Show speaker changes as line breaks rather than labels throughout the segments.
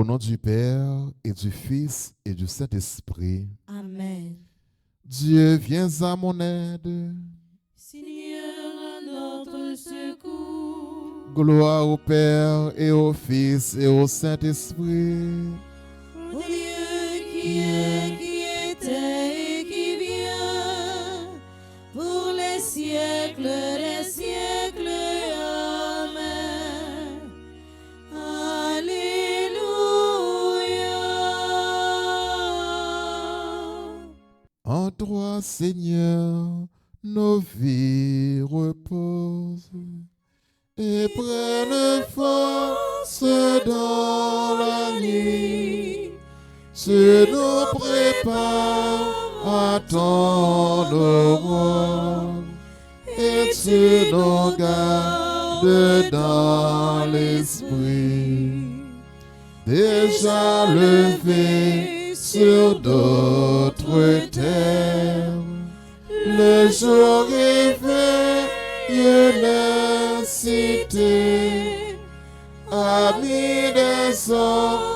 nom du Père et du Fils et du Saint-Esprit.
Amen.
Dieu, viens à mon aide.
Seigneur, à notre secours.
Gloire au Père et au Fils et au Saint-Esprit.
Ô Dieu qui est, qui était et qui vient, pour les siècles des siècles. Amen. Alléluia.
En toi, Seigneur, nos vies reposent et prennent force dans la nuit. Tu nous prépares à ton aurore et tu nous gardes dans l'esprit. Déjà levé sur d'autres terres, le jour réveille les cités. Amis des hommes,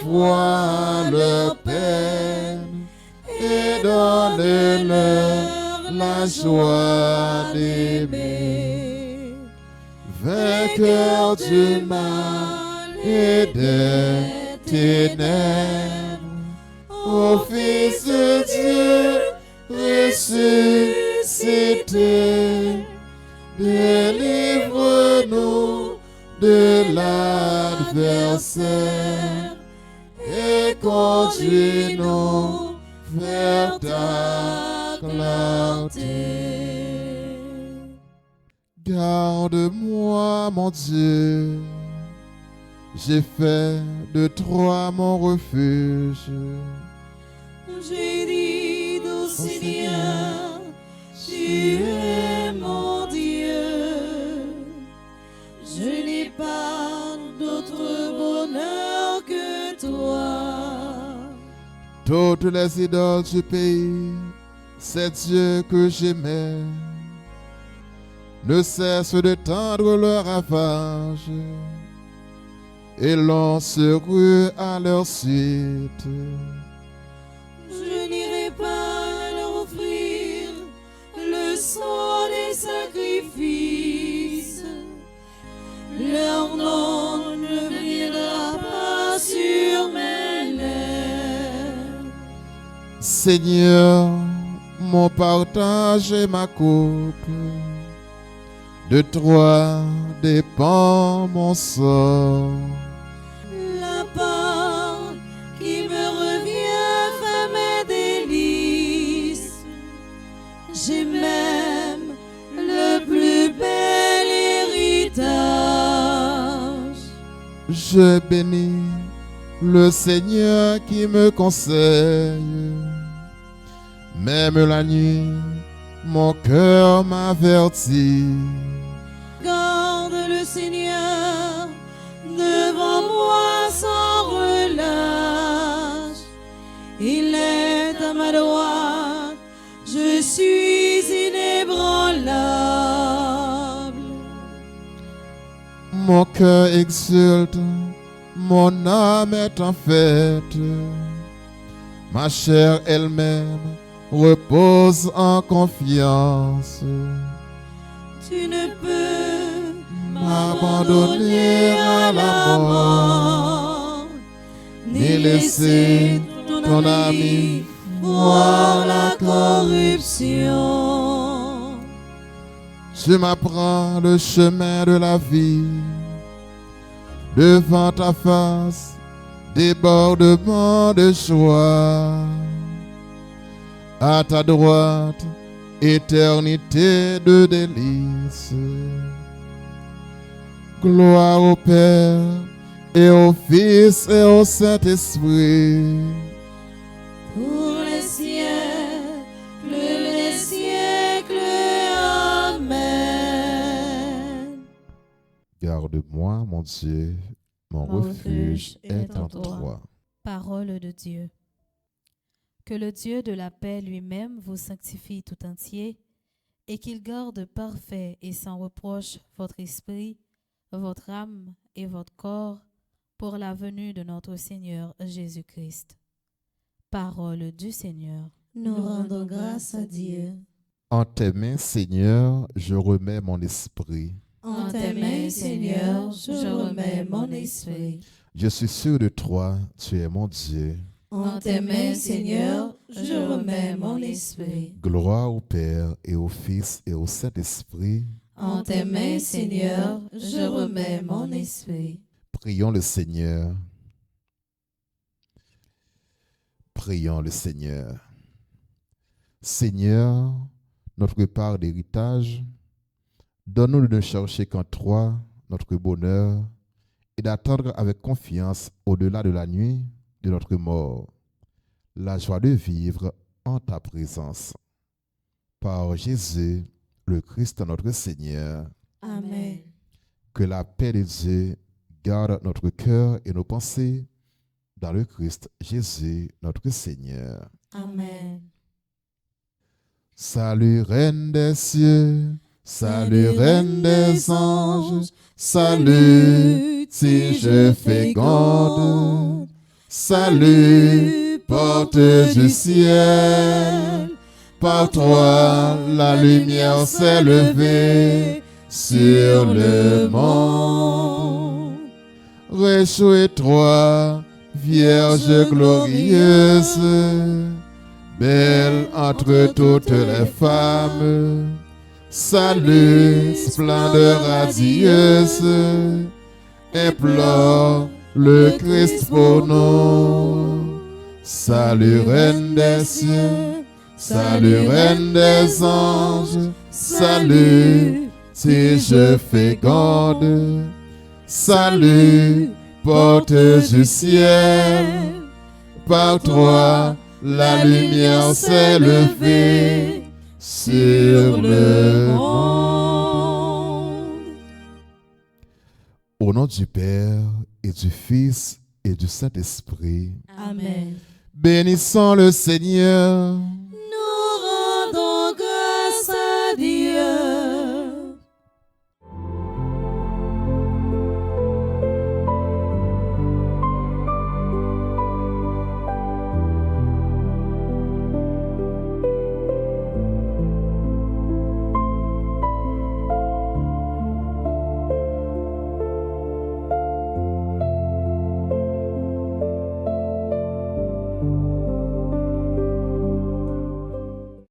voient leur peine et donne-leur la joie d'aimer. Vainqueur du mal et des ténèbres, ô Fils de Dieu ressuscité, délivre-nous de l'adversaire et conduis-nous vers ta clarté. Garde-moi, mon Dieu, j'ai fait de toi mon refuge.
J'ai dit au Seigneur, tu es mon Dieu. Je n'ai pas d'autre bonheur que toi.
Toutes les idoles du pays, c'est Dieu que j'aimais, ne cesse de tendre leur ravage et l'on se rue à leur suite.
Je n'irai pas leur offrir le sang des sacrifices. Leur nom ne viendra pas sur mes lèvres.
Seigneur, mon partage et ma coupe, de toi dépend mon sort.
La part qui me revient fait mes délices. J'ai même le plus bel héritage.
Je bénis le Seigneur qui me conseille. Même la nuit, mon cœur m'avertit.
Garde le Seigneur devant moi sans relâche. Il est à ma droite, je suis inébranlable.
Mon cœur exulte, mon âme est en fête. Ma chair elle-même repose en confiance.
Tu ne peux
M'abandonner à la mort, ni laisser ton ami voir la
corruption.
Tu m'apprends le chemin de la vie. Devant ta face, débordement de joie. À ta droite, éternité de délices. Gloire au Père et au Fils et au Saint-Esprit.
Pour les siècles, Amen.
Garde-moi, mon Dieu, mon refuge est en toi.
Parole de Dieu. Que le Dieu de la paix lui-même vous sanctifie tout entier et qu'il garde parfait et sans reproche votre esprit, votre âme et votre corps pour la venue de notre Seigneur Jésus-Christ. Parole du Seigneur.
Nous rendons grâce à Dieu.
En tes mains, Seigneur, je remets mon esprit.
En tes mains, Seigneur, je remets mon esprit.
Je suis sûr de toi, tu es mon Dieu.
En tes mains, Seigneur, je remets mon esprit.
Gloire au Père et au Fils et au Saint-Esprit.
En tes mains, Seigneur, je remets mon esprit.
Prions le Seigneur. Prions le Seigneur. Seigneur, notre part d'héritage, donne-nous de ne chercher qu'en toi notre bonheur et d'attendre avec confiance au-delà de la nuit de notre mort la joie de vivre en ta présence. Par Jésus, le Christ notre Seigneur.
Amen.
Que la paix de Dieu garde notre cœur et nos pensées dans le Christ Jésus notre Seigneur.
Amen.
Salut Reine des cieux, salut Reine des anges, salut si je fais grande, salut porte du ciel, par toi la lumière s'est levée sur le monde. Réjouis-toi, Vierge glorieuse, belle entre toutes les femmes, salut, splendeur radieuse, implore le Christ pour nous. Salut Reine des cieux, salut Reine des anges, salut, si je fais garde, salut, porte du ciel, par toi la lumière s'est levée sur le monde. Au nom du Père et du Fils et du Saint-Esprit.
Amen.
Bénissons le Seigneur.